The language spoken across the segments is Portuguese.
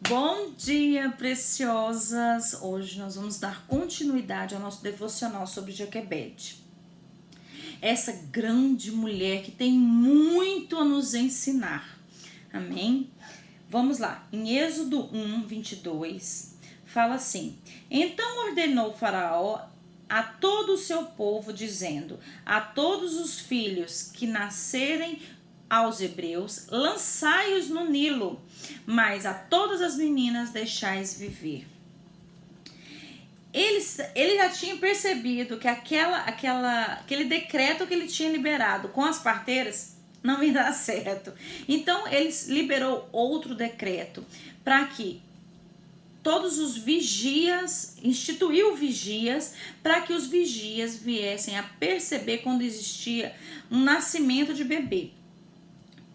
Bom dia, preciosas! Hoje nós vamos dar continuidade ao nosso devocional sobre Joquebede. Essa grande mulher que tem muito a nos ensinar. Amém? Vamos lá. Em Êxodo 1, 22, fala assim: Então ordenou Faraó a todo o seu povo, dizendo: A todos os filhos que nascerem aos hebreus, lançai-os no Nilo, mas a todas as meninas deixais viver. Ele já tinha percebido que aquele decreto que ele tinha liberado com as parteiras não ia dar certo. Então ele liberou outro decreto para que todos os vigias, instituiu vigias, para que os vigias viessem a perceber quando existia um nascimento de bebê.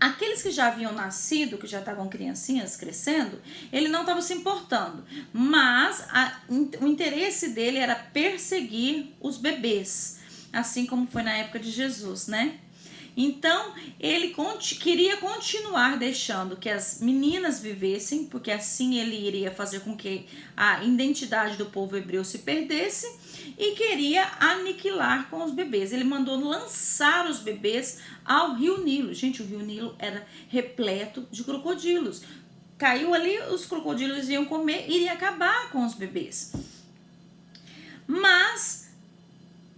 Aqueles que já haviam nascido, que já estavam criancinhas crescendo, ele não estava se importando. Mas o interesse dele era perseguir os bebês, assim como foi na época de Jesus, né? Então, ele queria continuar deixando que as meninas vivessem, porque assim ele iria fazer com que a identidade do povo hebreu se perdesse, e queria aniquilar com os bebês. Ele mandou lançar os bebês ao rio Nilo. Gente, o rio Nilo era repleto de crocodilos. Caiu ali, os crocodilos iam comer e iria acabar com os bebês. Mas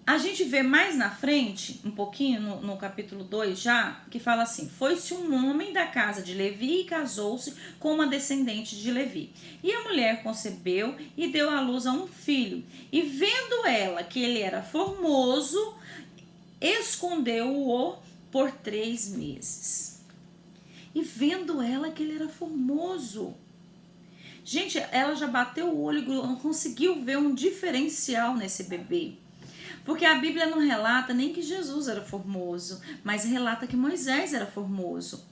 a gente vê mais na frente, um pouquinho no capítulo 2 já, que fala assim: Foi-se um homem da casa de Levi e casou-se com uma descendente de Levi. E a mulher concebeu e deu à luz a um filho. E vendo ela que ele era formoso, escondeu-o por 3 meses. E vendo ela que ele era formoso. Gente, ela já bateu o olho e conseguiu ver um diferencial nesse bebê. Porque a Bíblia não relata nem que Jesus era formoso, mas relata que Moisés era formoso.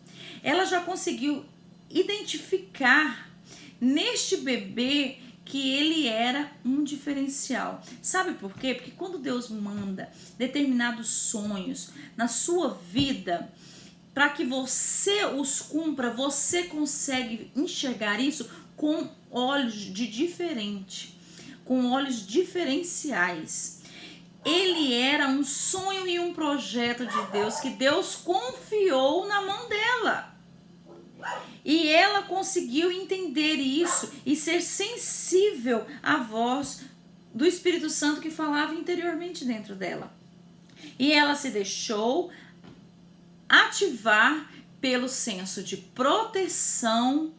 Ela já conseguiu identificar neste bebê que ele era um diferencial. Sabe por quê? Porque quando Deus manda determinados sonhos na sua vida, para que você os cumpra, você consegue enxergar isso com olhos com olhos diferenciais. Ele era um sonho e um projeto de Deus que Deus confiou na mão dela. E ela conseguiu entender isso e ser sensível à voz do Espírito Santo que falava interiormente dentro dela. E ela se deixou ativar pelo senso de proteção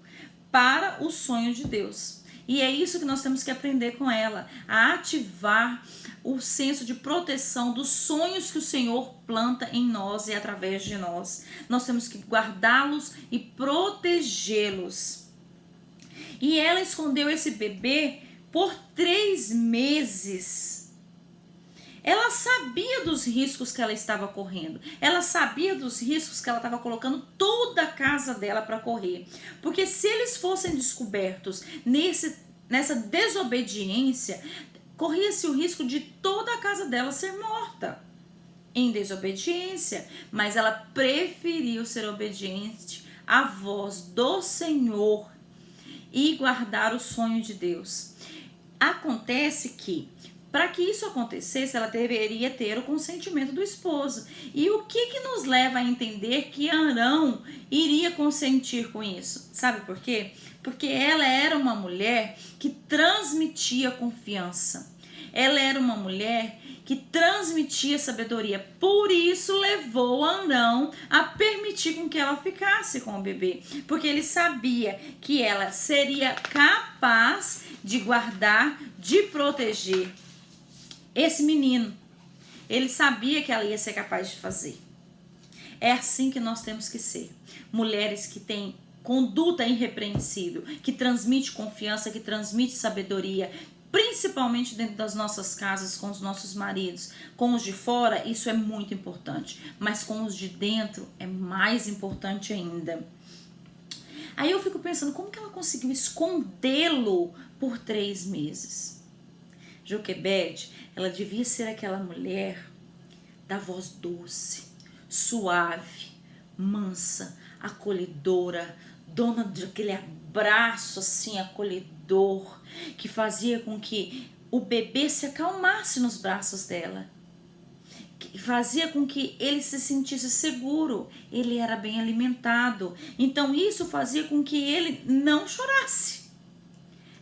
para o sonho de Deus. E é isso que nós temos que aprender com ela, a ativar o senso de proteção dos sonhos que o Senhor planta em nós e através de nós. Nós temos que guardá-los e protegê-los. E ela escondeu esse bebê por 3 meses. Ela sabia dos riscos que ela estava correndo. Ela sabia dos riscos que ela estava colocando toda a casa dela para correr. Porque se eles fossem descobertos nessa desobediência, corria-se o risco de toda a casa dela ser morta em desobediência. Mas ela preferiu ser obediente à voz do Senhor e guardar o sonho de Deus. Acontece que, para que isso acontecesse, ela deveria ter o consentimento do esposo. E o que nos leva a entender que Arão iria consentir com isso? Sabe por quê? Porque ela era uma mulher que transmitia confiança. Ela era uma mulher que transmitia sabedoria. Por isso levou Arão a permitir com que ela ficasse com o bebê. Porque ele sabia que ela seria capaz de guardar, de proteger esse menino. Ele sabia que ela ia ser capaz de fazer. É assim que nós temos que ser. Mulheres que têm conduta irrepreensível, que transmite confiança, que transmite sabedoria, principalmente dentro das nossas casas, com os nossos maridos. Com os de fora, isso é muito importante, mas com os de dentro é mais importante ainda. Aí eu fico pensando, como que ela conseguiu escondê-lo por 3 meses? Joquebede, ela devia ser aquela mulher da voz doce, suave, mansa, acolhedora, dona daquele abraço assim acolhedor, que fazia com que o bebê se acalmasse nos braços dela, que fazia com que ele se sentisse seguro, ele era bem alimentado, então isso fazia com que ele não chorasse.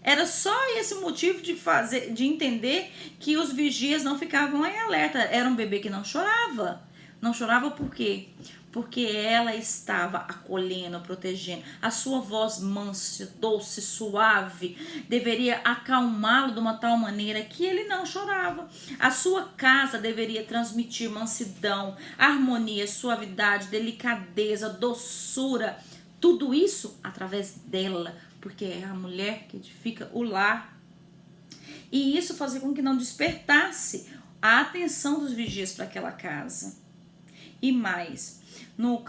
Era só esse motivo de entender que os vigias não ficavam em alerta. Era um bebê que não chorava. Não chorava por quê? Porque ela estava acolhendo, protegendo. A sua voz mansa, doce, suave, deveria acalmá-lo de uma tal maneira que ele não chorava. A sua casa deveria transmitir mansidão, harmonia, suavidade, delicadeza, doçura. Tudo isso através dela, porque é a mulher que edifica o lar. E isso fazia com que não despertasse a atenção dos vigias para aquela casa. E mais, no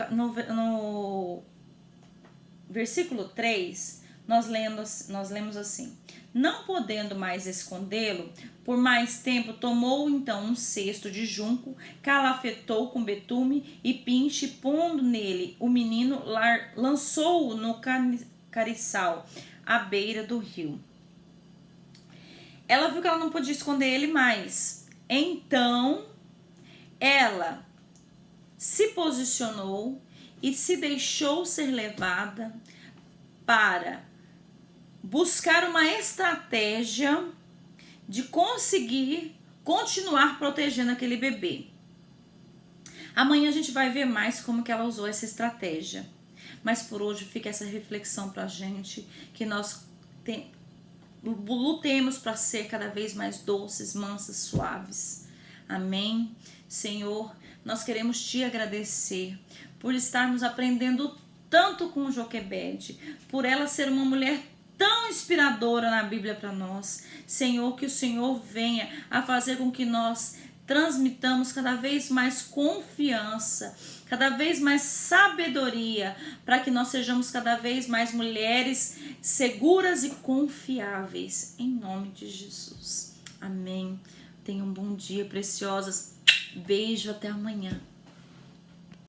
versículo 3, nós lemos assim: não podendo mais escondê-lo, por mais tempo tomou então um cesto de junco, calafetou com betume e pinche, pondo nele o menino, lançou-o no cariçal, à beira do rio. Ela viu que ela não podia esconder ele mais. Então, ela se posicionou e se deixou ser levada para buscar uma estratégia de conseguir continuar protegendo aquele bebê. Amanhã a gente vai ver mais como que ela usou essa estratégia. Mas por hoje fica essa reflexão pra gente, que nós lutemos para ser cada vez mais doces, mansas, suaves. Amém? Senhor, nós queremos te agradecer por estarmos aprendendo tanto com Joquebede, por ela ser uma mulher tão inspiradora na Bíblia para nós. Senhor, que o Senhor venha a fazer com que nós transmitamos cada vez mais confiança, cada vez mais sabedoria, para que nós sejamos cada vez mais mulheres seguras e confiáveis, em nome de Jesus. Amém. Tenham um bom dia, preciosas. Beijo, até amanhã.